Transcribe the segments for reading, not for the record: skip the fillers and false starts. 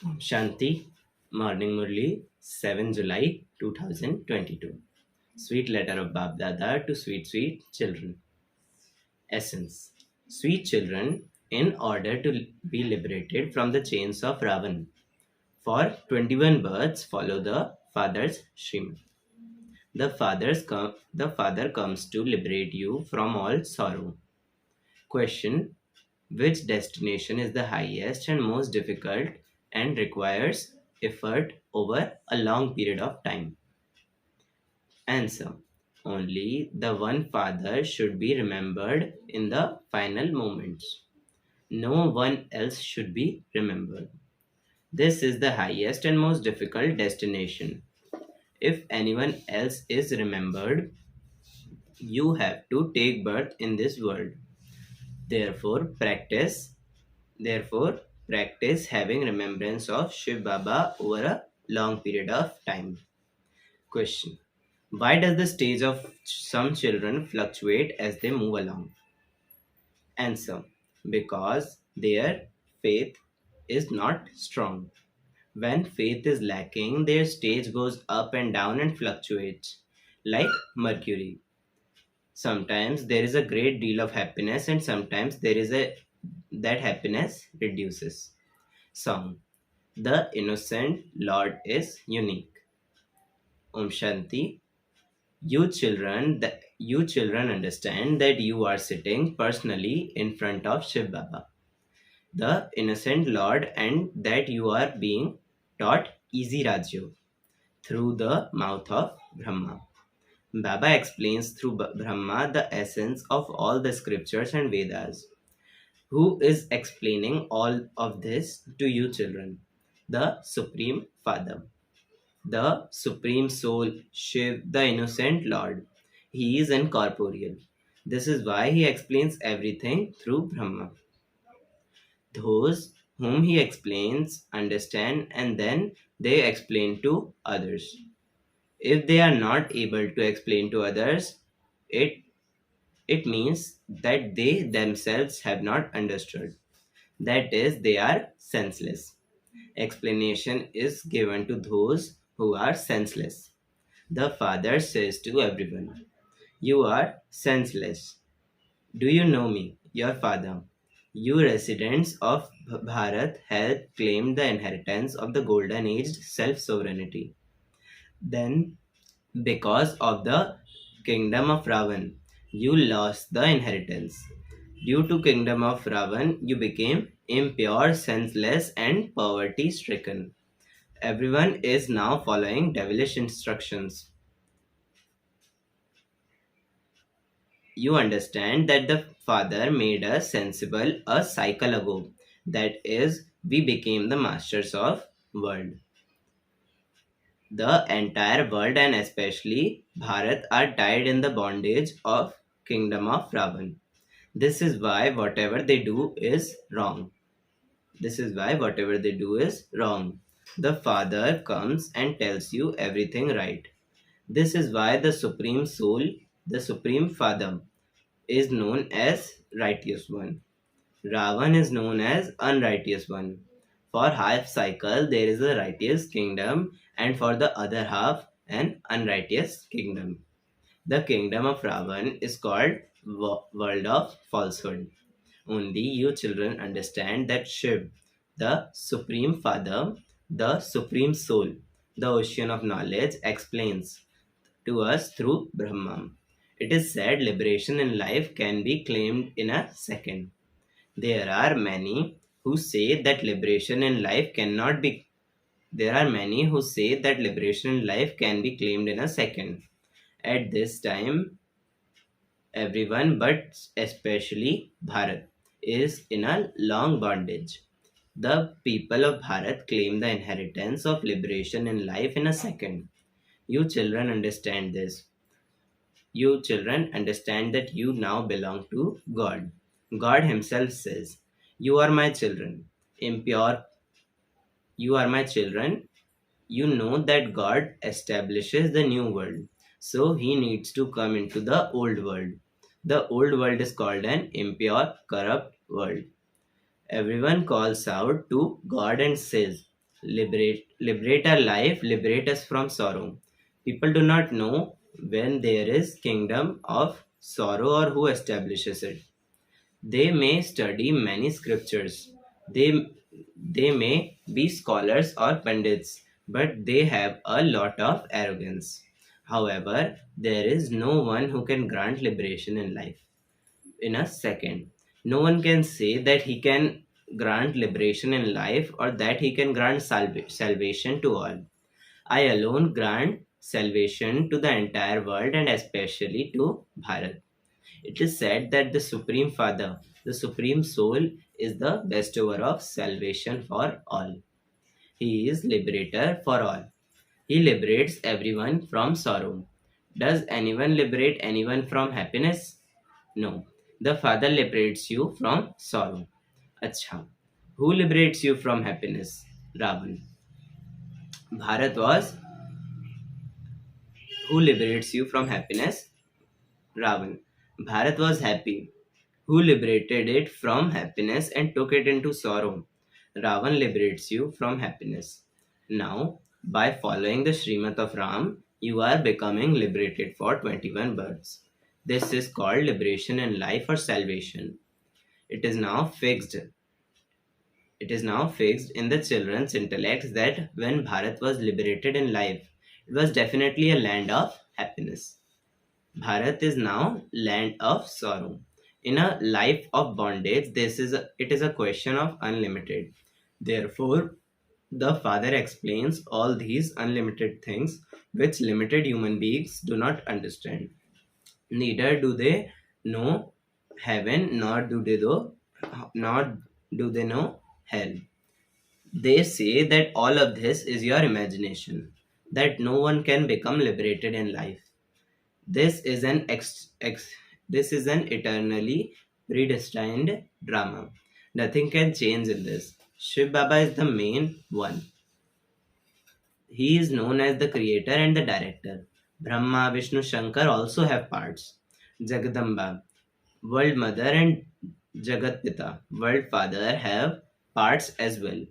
Shanti, Morning Murli, 7 July 2022. Sweet letter of Bab Dada to sweet, sweet children. Essence. Sweet children, in order to be liberated from the chains of Ravan, for 21 births follow the father's shrimp. The father comes to liberate you from all sorrow. Question: which destination is the highest and most difficult and requires effort over a long period of time? Answer: only the one father should be remembered in the final moments. No one else should be remembered. This is the highest and most difficult destination. If anyone else is remembered, you have to take birth in this world. Therefore, Therefore, practice having remembrance of Shiv Baba over a long period of time. Question: why does the stage of some children fluctuate as they move along? Answer: because their faith is not strong. When faith is lacking, their stage goes up and down and fluctuates like mercury. Sometimes there is a great deal of happiness, and sometimes there is a that happiness reduces. Song: the innocent Lord is unique. Om Shanti. You children understand that you are sitting personally in front of Shiv Baba, the innocent Lord, and that you are being taught easy Rajyo through the mouth of Brahma. Baba explains through Brahma the essence of all the scriptures and Vedas. Who is explaining all of this to you children? The Supreme Father, the Supreme Soul, Shiv, the Innocent Lord. He is incorporeal. This is why he explains everything through Brahma. Those whom he explains understand, and then they explain to others. If they are not able to explain to others, it, it means that they themselves have not understood. That is, they are senseless. Explanation is given to those who are senseless. The father says to everyone, you are senseless. Do you know me, your father? You residents of Bharat have claimed the inheritance of the golden aged self sovereignty. Then, because of the kingdom of Ravan, you lost the inheritance. Due to kingdom of Ravan, you became impure, senseless, and poverty stricken. Everyone is now following devilish instructions. You understand that the Father made us sensible a cycle ago. That is, we became the masters of world. The entire world and especially Bharat are tied in the bondage of kingdom of Ravan. This is why whatever they do is wrong. This is why whatever they do is wrong. The Father comes and tells you everything right. This is why the Supreme Soul, the Supreme Father, is known as righteous one. Ravan is known as unrighteous one. For half cycle there is a righteous kingdom, and for the other half an unrighteous kingdom. The kingdom of Ravan is called world of falsehood. Only you children understand that Shiv, the Supreme Father, the Supreme Soul, the ocean of knowledge, explains to us through Brahma. It is said liberation in life can be claimed in a second. There are many who say that liberation in life cannot be. There are many who say that liberation in life can be claimed in a second. At this time, everyone, but especially Bharat, is in a long bondage. The people of Bharat claim the inheritance of liberation in life in a second. You children understand this. You children understand that you now belong to God. God Himself says, you are my children. Impure, you are my children. You know that God establishes the new world. So He needs to come into the old world. The old world is called an impure, corrupt world. Everyone calls out to God and says, Liberate our life, liberate us from sorrow. People do not know when there is kingdom of sorrow or who establishes it. They may study many scriptures. They may be scholars or pandits, but they have a lot of arrogance. However, there is no one who can grant liberation in life in a second. No one can say that he can grant liberation in life or that he can grant salvation to all. I alone grant salvation to the entire world and especially to Bharat. It is said that the Supreme Father, the Supreme Soul, is the bestower of salvation for all. He is liberator for all. He liberates everyone from sorrow. Does anyone liberate anyone from happiness? No. The Father liberates you from sorrow. Acha. Who liberates you from happiness? Ravan. Bharat was who liberates you from happiness? Ravan. Bharat was happy. Who liberated it from happiness and took it into sorrow? Ravan liberates you from happiness. Now, by following the Srimad of Ram, you are becoming liberated for 21 births. This is called liberation in life or salvation. It is now fixed. It is now fixed in the children's intellects that when Bharat was liberated in life, it was definitely a land of happiness. Bharat is now land of sorrow. In a life of bondage, it is a question of unlimited. Therefore, the Father explains all these unlimited things which limited human beings do not understand. Neither do they know heaven, nor do they know hell. They say that all of this is your imagination, that no one can become liberated in life. This is this is an eternally predestined drama. Nothing can change in this. Shiv Baba is the main one. He is known as the creator and the director. Brahma, Vishnu, Shankar also have parts. Jagadamba, World Mother, and Jagat Pita, World Father, have parts as well.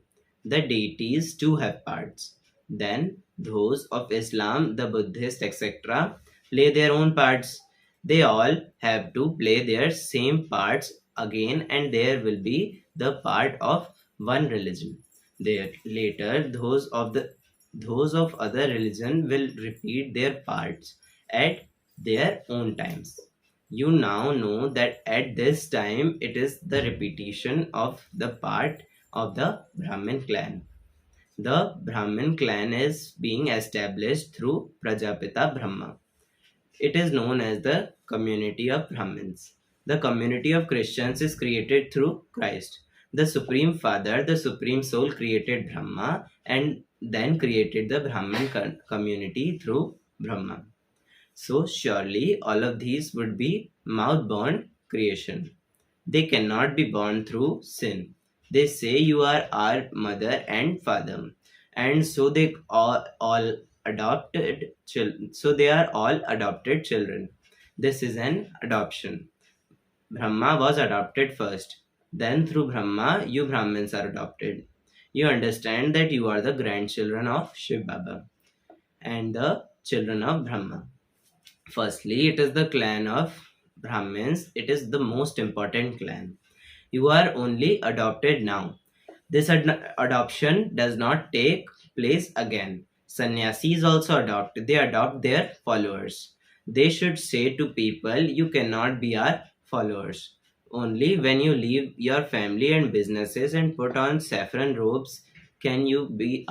The deities too have parts. Then those of Islam, the Buddhist, etc., play their own parts. They all have to play their same parts again, and there will be the part of one religion. There later, those of other religion will repeat their parts at their own times. You now know that at this time it is the repetition of the part of the Brahmin clan. The Brahmin clan is being established through Prajapita Brahma. It is known as the community of Brahmins. The community of Christians is created through Christ. The Supreme Father, the Supreme Soul, created Brahma and then created the Brahmin community through Brahma. So surely all of these would be mouth born creation. They cannot be born through sin. They say you are our mother and father, and so they all adopted children. So they are all adopted children. This is an adoption. Brahma was adopted first. Then through Brahma, you Brahmins are adopted. You understand that you are the grandchildren of Shiv Baba and the children of Brahma. Firstly, it is the clan of Brahmins. It is the most important clan. You are only adopted now. This adoption does not take place again. Sannyasis also adopt. They adopt their followers. They should say to people, you cannot be our followers. Only when you leave your family and businesses and put on saffron robes can you be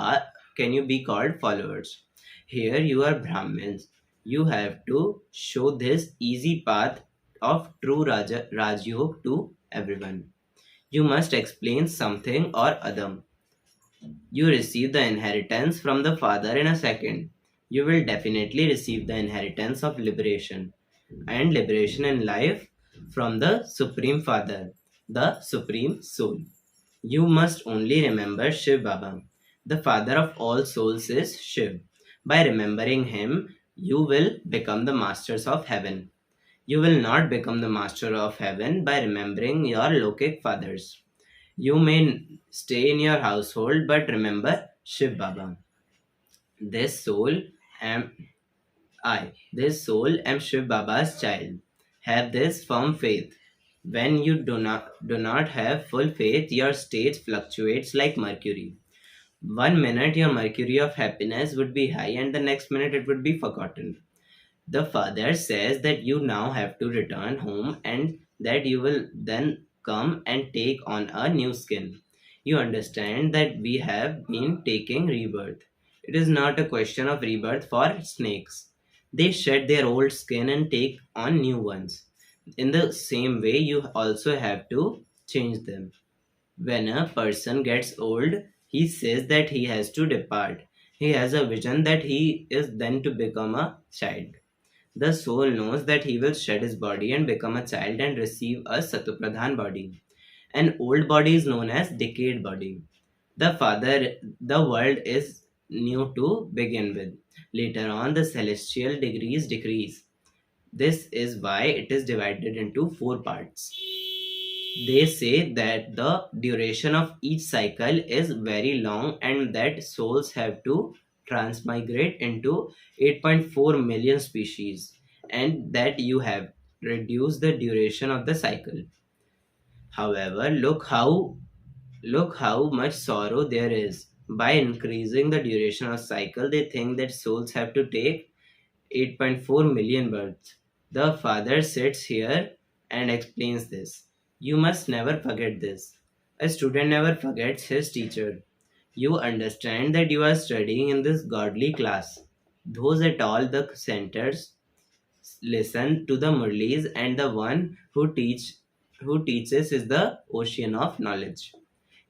called followers. Here you are Brahmins. You have to show this easy path of true Rajyog to everyone. You must explain something or other. You receive the inheritance from the Father in a second. You will definitely receive the inheritance of liberation and liberation in life from the Supreme Father, the Supreme Soul. You must only remember Shiv Baba. The Father of all souls is Shiv. By remembering him, you will become the masters of heaven. You will not become the master of heaven by remembering your lokic fathers. You may stay in your household, but remember Shiv Baba. This soul am this soul am Shiv Baba's child. Have this firm faith. When you do not have full faith, your state fluctuates like mercury. One minute your mercury of happiness would be high, and the next minute it would be forgotten. The father says that you now have to return home and that you will then come and take on a new skin. You understand that we have been taking rebirth. It is not a question of rebirth for snakes. They shed their old skin and take on new ones. In the same way, you also have to change them. When a person gets old, he says that he has to depart. He has a vision that he is then to become a child. The soul knows that he will shed his body and become a child and receive a Satupradhan body. An old body is known as decayed body. The world is new to begin with. Later on, the celestial degrees decrease. This is why it is divided into four parts. They say that the duration of each cycle is very long and that souls have to transmigrate into 8.4 million species, and that you have reduced the duration of the cycle. However, look how much sorrow there is. By increasing the duration of cycle, they think that souls have to take 8.4 million births. The father sits here and explains this. You must never forget this. A student never forgets his teacher. You understand that you are studying in this godly class. Those at all the centers listen to the murlis, and the one who teaches is the ocean of knowledge.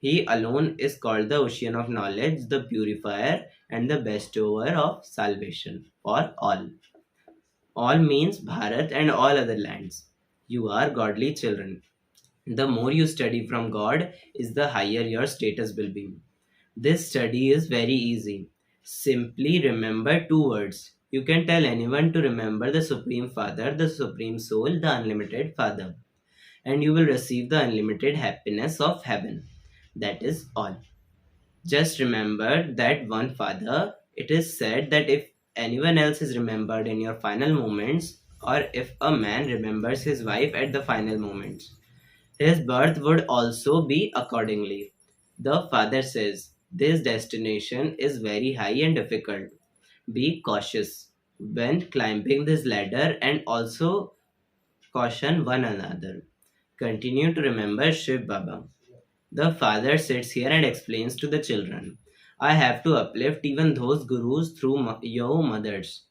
He alone is called the ocean of knowledge, the purifier and the bestower of salvation for all. All means Bharat and all other lands. You are godly children. The more you study from God, is the higher your status will be. This study is very easy. Simply remember two words. You can tell anyone to remember the Supreme Father, the Supreme Soul, the Unlimited Father, and you will receive the unlimited happiness of heaven. That is all. Just remember that one Father. It is said that if anyone else is remembered in your final moments, or if a man remembers his wife at the final moments, his birth would also be accordingly. The father says, this destination is very high and difficult. Be cautious when climbing this ladder and also caution one another. Continue to remember Shiv Baba. The father sits here and explains to the children, I have to uplift even those gurus through your mothers.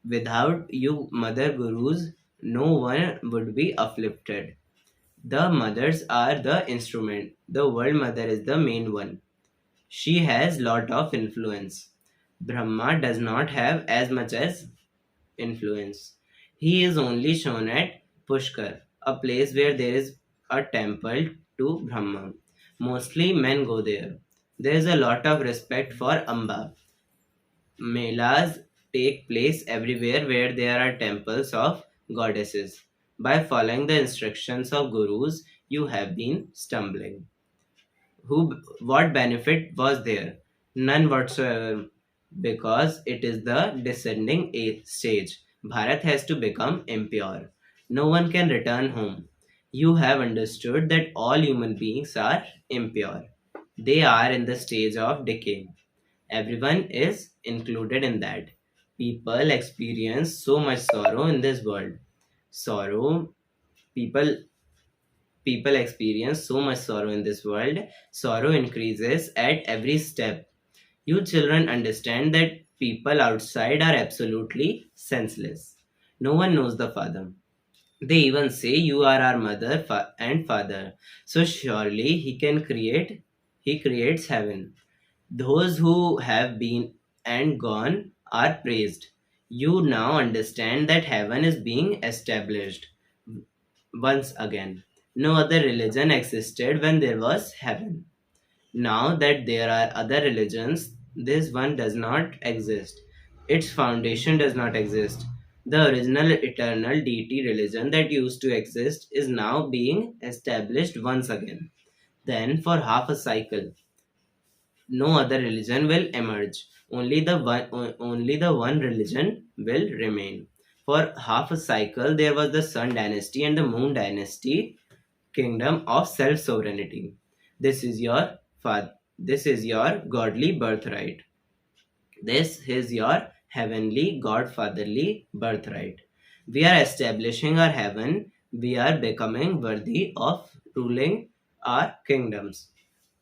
Without you mother gurus, no one would be uplifted. The mothers are the instrument. The world mother is the main one. She has lot of influence. Brahma does not have as much as influence. He is only shown at Pushkar, a place where there is a temple to Brahma. Mostly men go there. There is a lot of respect for Amba. Melas take place everywhere where there are temples of goddesses. By following the instructions of gurus, you have been stumbling. What benefit was there? None whatsoever, because it is the descending stage. Bharat has to become impure. No one can return home. You have understood that all human beings are impure. They are in the stage of decay. Everyone is included in that. People experience so much sorrow in this world. Sorrow, people people experience so much sorrow in this world. Sorrow increases at every step. You children understand that people outside are absolutely senseless. No one knows the Father. They even say you are our mother and father. So surely he creates heaven. Those who have been and gone are praised. You now understand that heaven is being established once again. No other religion existed when there was heaven. Now that there are other religions, this one does not exist. Its foundation does not exist. The original eternal deity religion that used to exist is now being established once again. Then, for half a cycle, No other religion will emerge. Only the one religion will remain. For half a cycle, there was the Sun dynasty and the Moon dynasty, kingdom of self sovereignty. This is your godly birthright. This is your heavenly godfatherly birthright. We are establishing our heaven. We are becoming worthy of ruling our kingdoms.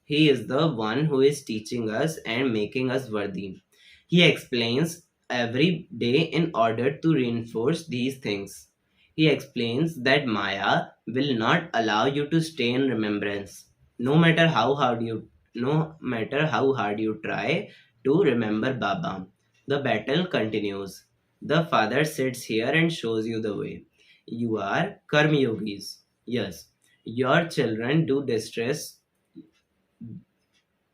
He is the one who is teaching us and making us worthy. He explains every day in order to reinforce these things. He explains that Maya will not allow you to stay in remembrance. No matter how hard you no matter how hard you try to remember Baba, the battle continues. The Father sits here and shows you the way. You are Karma Yogis. Yes, your children do distress.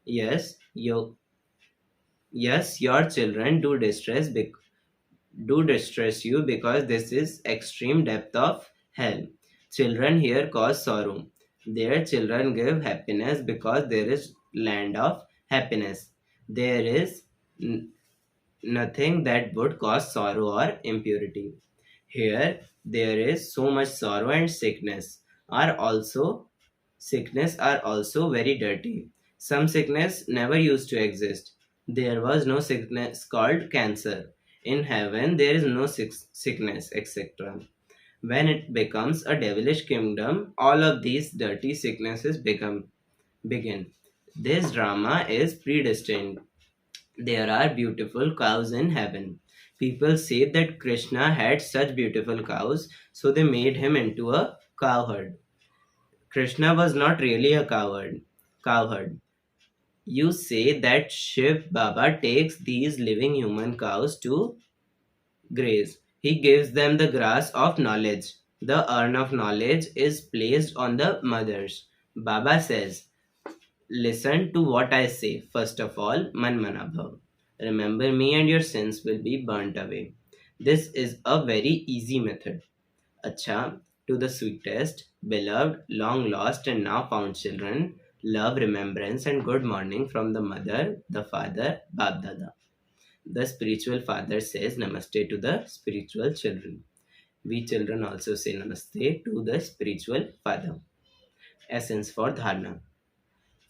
Yes, your children do distress you because this is extreme depth of hell. Children here cause sorrow. Their children give happiness because there is land of happiness. There is n- nothing that would cause sorrow or impurity. Here there is so much sorrow and sickness are also very dirty. Some sickness never used to exist. There was no sickness called cancer. In heaven there is no sickness, etc. When it becomes a devilish kingdom, all of these dirty sicknesses begin. This drama is predestined. There are beautiful cows in heaven. People say that Krishna had such beautiful cows, so they made him into a cowherd. Krishna was not really a cowherd. You say that Shiv Baba takes these living human cows to graze. He gives them the grass of knowledge. The urn of knowledge is placed on the mothers. Baba says, listen to what I say. First of all, man mana bhav. Remember me and your sins will be burnt away. This is a very easy method. Acha, to the sweetest, beloved, long lost, and now found children, love, remembrance, and good morning from the mother, the father, Bab Dada. The spiritual father says Namaste to the spiritual children. We children also say Namaste to the spiritual father. Essence for Dharna.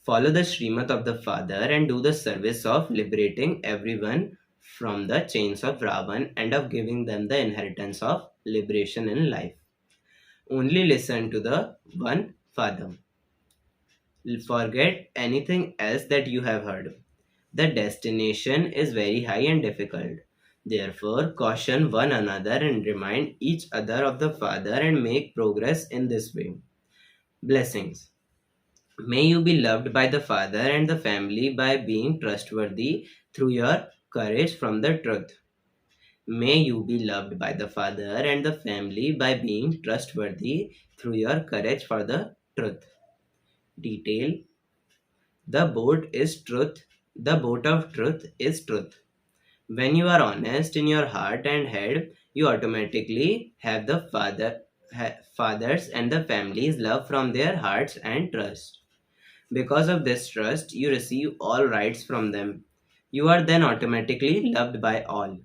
Follow the Srimad of the Father and do the service of liberating everyone from the chains of Ravan and of giving them the inheritance of liberation in life. Only listen to the one Father. Forget anything else that you have heard. The destination is very high and difficult. Therefore, caution one another and remind each other of the Father and make progress in this way. Blessings. May you be loved by the Father and the family by being trustworthy through your courage from the truth. May you be loved by the Father and the family by being trustworthy through your courage for the truth. Detail. The boat is truth. The boat of truth is truth. When you are honest in your heart and head, you automatically have the fathers and the family's love from their hearts and trust. Because of this trust, you receive all rights from them. You are then automatically loved by all.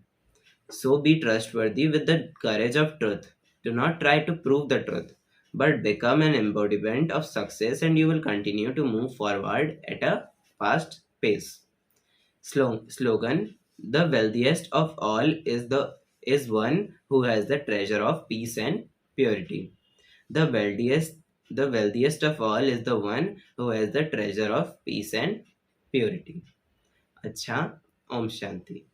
So be trustworthy with the courage of truth. Do not try to prove the truth, but become an embodiment of success and you will continue to move forward at a fast pace. Slogan: the wealthiest of all is one who has the treasure of peace and purity. The wealthiest of all is the one who has the treasure of peace and purity. अच्छा, Om Shanti.